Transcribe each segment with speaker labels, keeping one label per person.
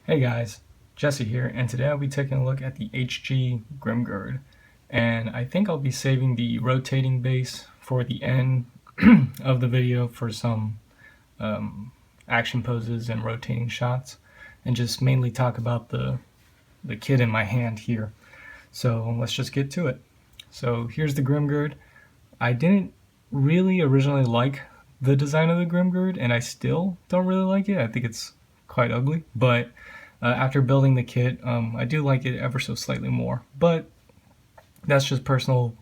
Speaker 1: Hey guys, Jesse here, and today I'll be taking a look at the HG Grimgerde. And I think I'll be saving the rotating base for the end of the video for some action poses and rotating shots, and just mainly talk about the kit in my hand here. So let's just get to it. So here's the Grimgerde. I didn't really originally like the design of the Grimgerde, and I still don't really like it. I think it's quite ugly, but after building the kit, I do like it ever so slightly more. But that's just personal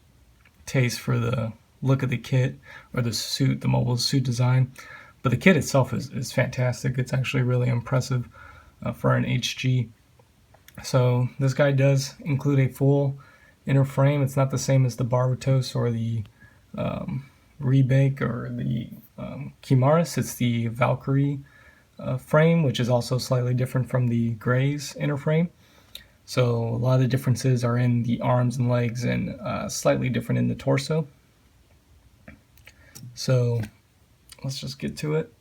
Speaker 1: taste for the look of the kit or the suit, the mobile suit design. But the kit itself is fantastic. It's actually really impressive for an HG. So this guy does include a full inner frame. It's not the same as the Barbatos or the Rebake or the Chimaris. It's the Valkyrie frame, which is also slightly different from the Gray's inner frame. So a lot of the differences are in the arms and legs, and slightly different in the torso. So let's just get to it.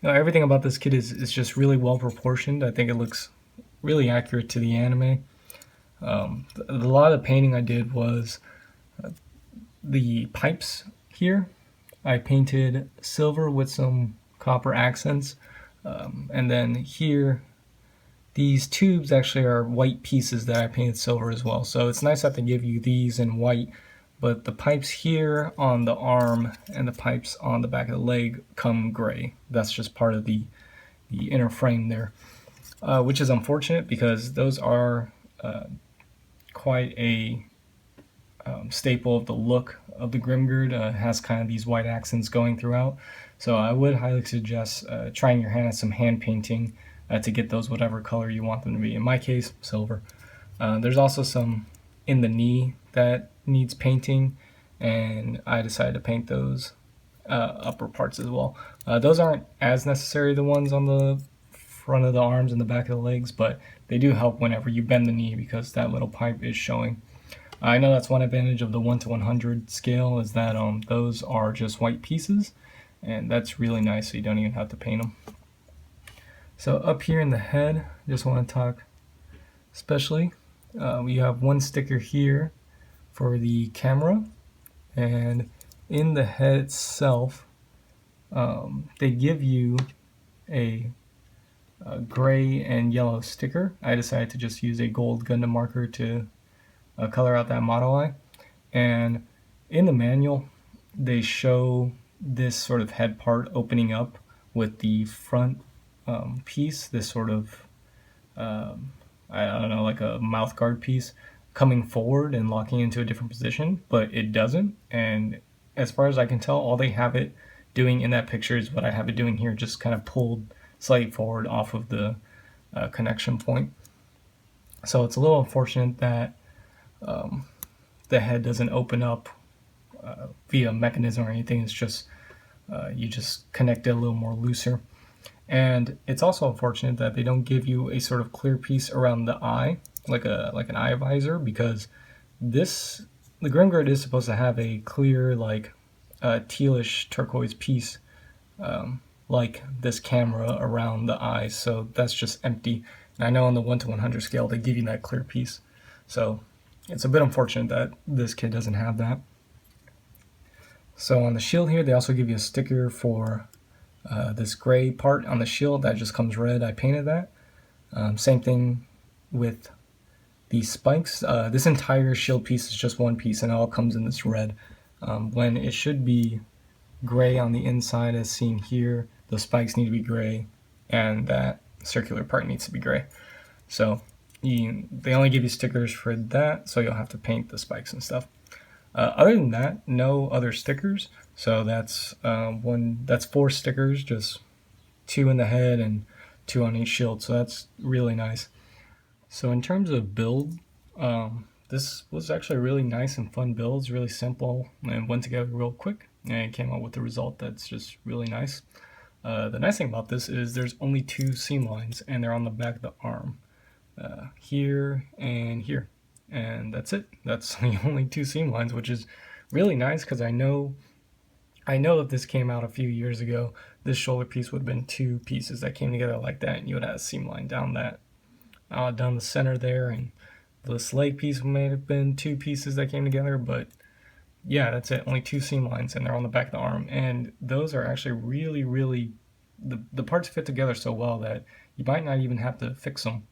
Speaker 1: Everything about this kit is just really well proportioned. I think it looks really accurate to the anime. A lot of the painting I did was the pipes here. I painted silver with some copper accents, and then here these tubes actually are white pieces that I painted silver as well. So it's nice that they give you these in white, but the pipes here on the arm and the pipes on the back of the leg come gray. That's just part of the inner frame there, which is unfortunate because those are quite a staple of the look of the Grimgerde. Has kind of these white accents going throughout. So I would highly suggest trying your hand at some hand painting to get those whatever color you want them to be. In my case, silver. There's also some in the knee that needs painting, and I decided to paint those upper parts as well. Those aren't as necessary, the ones on the front of the arms and the back of the legs, but they do help whenever you bend the knee because that little pipe is showing. I know that's one advantage of the 1 to 100 scale, is that those are just white pieces, and that's really nice, so you don't even have to paint them. So up here in the head, just want to talk especially, you have one sticker here for the camera, and in the head itself, they give you a gray and yellow sticker. I decided to just use a gold Gundam marker to color out that model eye. And in the manual, they show this sort of head part opening up with the front piece, this sort of, I don't know, like a mouth guard piece coming forward and locking into a different position, but it doesn't. And as far as I can tell, all they have it doing in that picture is what I have it doing here, just kind of pulled slightly forward off of the connection point. So it's a little unfortunate that the head doesn't open up via mechanism or anything. It's just you just connect it a little more looser. And it's also unfortunate that they don't give you a sort of clear piece around the eye, like an eye visor, because the Grimgerde is supposed to have a clear, like tealish turquoise piece, like this camera around the eyes. So that's just empty. And I know on the 1 to 100 scale they give you that clear piece. So it's a bit unfortunate that this kit doesn't have that. So on the shield here, they also give you a sticker for this gray part on the shield that just comes red. I painted that. Same thing with these spikes. This entire shield piece is just one piece, and it all comes in this red. When it should be gray on the inside, as seen here, the spikes need to be gray, and that circular part needs to be gray. So they only give you stickers for that, so you'll have to paint the spikes and stuff. Other than that, no other stickers. So that's 4 stickers, just 2 in the head and 2 on each shield. So that's really nice. So in terms of build, this was actually a really nice and fun build. It's really simple and went together real quick, and it came out with a result that's just really nice. The nice thing about this is there's only 2 seam lines, and they're on the back of the arm, here and here, and that's it. That's the only 2 seam lines, which is really nice because I know I know if this came out a few years ago, this shoulder piece would have been two pieces that came together like that, and you would have a seam line down down the center there, and this leg piece may have been two pieces that came together, but yeah, that's it. Only two seam lines, and they're on the back of the arm, and those are actually really the parts fit together so well that you might not even have to fix them.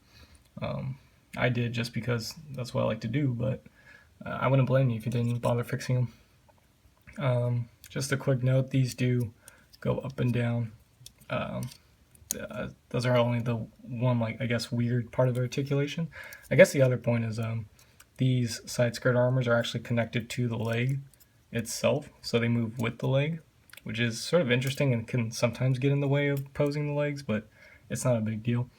Speaker 1: Um, I did just because that's what I like to do, but I wouldn't blame you if you didn't bother fixing them. Just a quick note: these do go up and down. Um, those are only the one, like, I guess, weird part of articulation. I guess the other point is these side skirt armors are actually connected to the leg itself, so they move with the leg, which is sort of interesting and can sometimes get in the way of posing the legs, but it's not a big deal.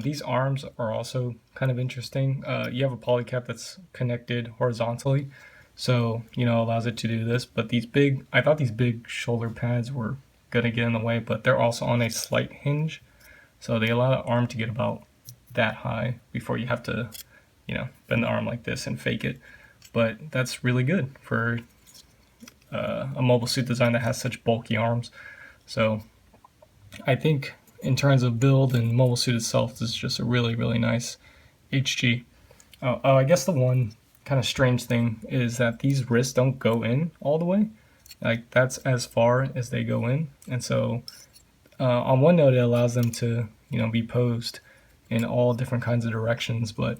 Speaker 1: These arms are also kind of interesting. You have a polycap that's connected horizontally, so allows it to do this. But I thought these big shoulder pads were gonna get in the way, but they're also on a slight hinge, so they allow the arm to get about that high before you have to, bend the arm like this and fake it. But that's really good for a mobile suit design that has such bulky arms. So I think in terms of build and mobile suit itself, this is just a really nice HG. I guess the one kind of strange thing is that these wrists don't go in all the way. Like, that's as far as they go in, and so on one note, it allows them to be posed in all different kinds of directions, but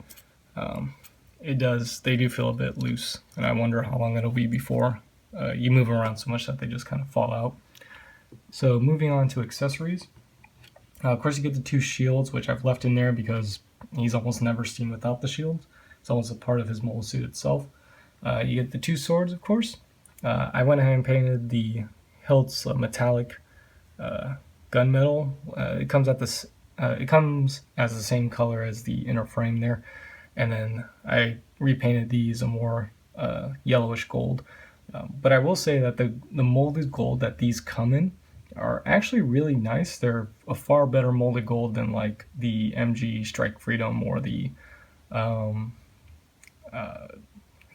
Speaker 1: um, they do feel a bit loose, and I wonder how long it'll be before you move them around so much that they just kind of fall out. So moving on to accessories. Of course, you get the two shields, which I've left in there because he's almost never seen without the shields. It's almost a part of his mobile suit itself. You get the two swords, of course. I went ahead and painted the hilts metallic gunmetal. It comes as the same color as the inner frame there, and then I repainted these a more yellowish gold. But I will say that the molded gold that these come in are actually really nice. They're a far better molded gold than like the MG Strike Freedom or the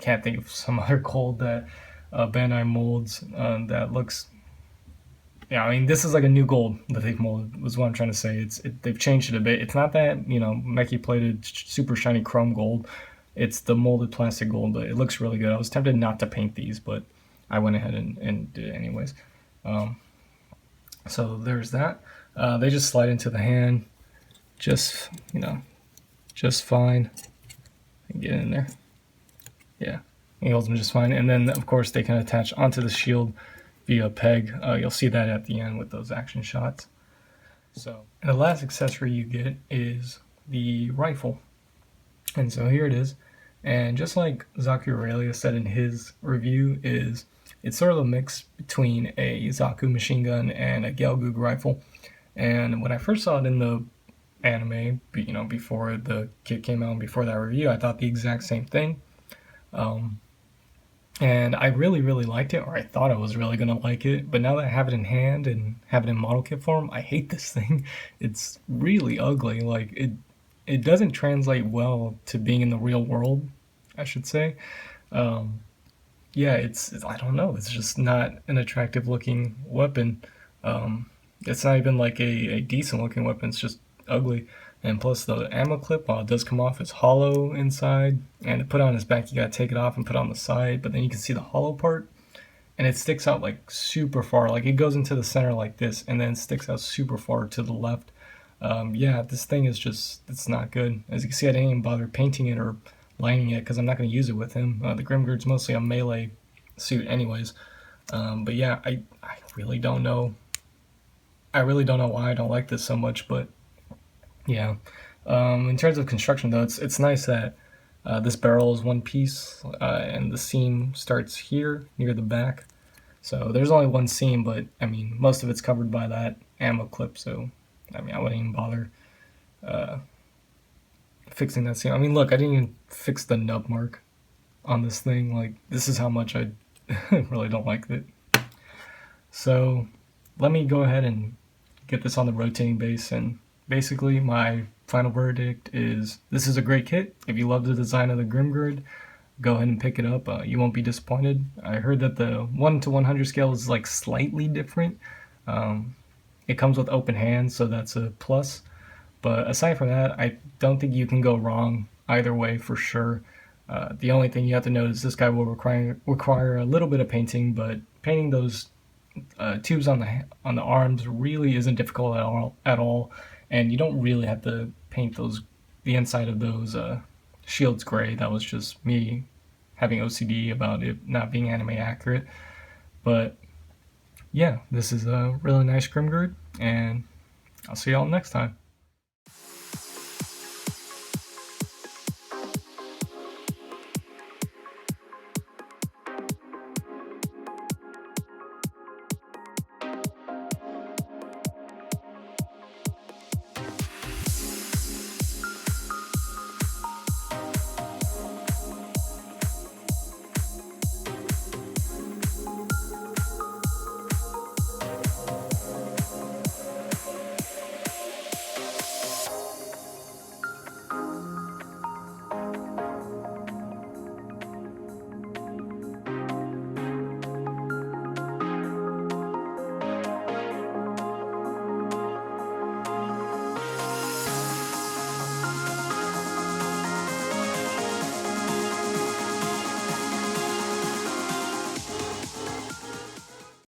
Speaker 1: can't think of some other gold that Bandai molds that looks. Yeah, I mean, this is like a new gold that they've molded. Was what I'm trying to say. They've changed it a bit. It's not that Meki plated super shiny chrome gold. It's the molded plastic gold, but it looks really good. I was tempted not to paint these, but I went ahead and did it anyways. So there's that. They just slide into the hand, just fine. Get in there. Yeah, he holds them just fine. And then of course they can attach onto the shield via a peg. You'll see that at the end with those action shots. So, and the last accessory you get is the rifle. And so here it is. And just like Zaku Aurelia said in his review, it's sort of a mix between a Zaku machine gun and a Gelgoog rifle. And when I first saw it in the anime, before the kit came out and before that review, I thought the exact same thing. And I really liked it, or I thought I was really gonna like it. But now that I have it in hand and have it in model kit form, I hate this thing. It's really ugly. Like, it doesn't translate well to being in the real world, I should say. Yeah, it's I don't know. It's just not an attractive looking weapon. It's not even like a decent looking weapon. It's just ugly. And plus the ammo clip, while it does come off, is hollow inside. And to put on his back, you gotta take it off and put it on the side. But then you can see the hollow part, and it sticks out like super far. Like, it goes into the center like this, and then sticks out super far to the left. Yeah, this thing is it's not good. As you can see, I didn't even bother painting it or lining it because I'm not going to use it with him. The Grimgerde's mostly a melee suit anyways. But yeah, I really don't know. I really don't know why I don't like this so much, but yeah. In terms of construction though, it's nice that this barrel is one piece and the seam starts here near the back. So there's only one seam, but I mean, most of it's covered by that ammo clip, so I mean, I wouldn't even bother fixing that seam. I mean, look, I didn't even fix the nub mark on this thing. Like, this is how much I really don't like it. So let me go ahead and get this on the rotating base, and basically my final verdict is this is a great kit. If you love the design of the Grimgerde, go ahead and pick it up. You won't be disappointed. I heard that the 1 to 100 scale is like slightly different. Um, it comes with open hands, so that's a plus. But aside from that, I don't think you can go wrong either way for sure. The only thing you have to know is this guy will require a little bit of painting, but painting those tubes on the arms really isn't difficult at all, and you don't really have to paint the inside of those shields gray. That was just me having OCD about it not being anime accurate. But yeah, this is a really nice Grimgerde, and I'll see y'all next time.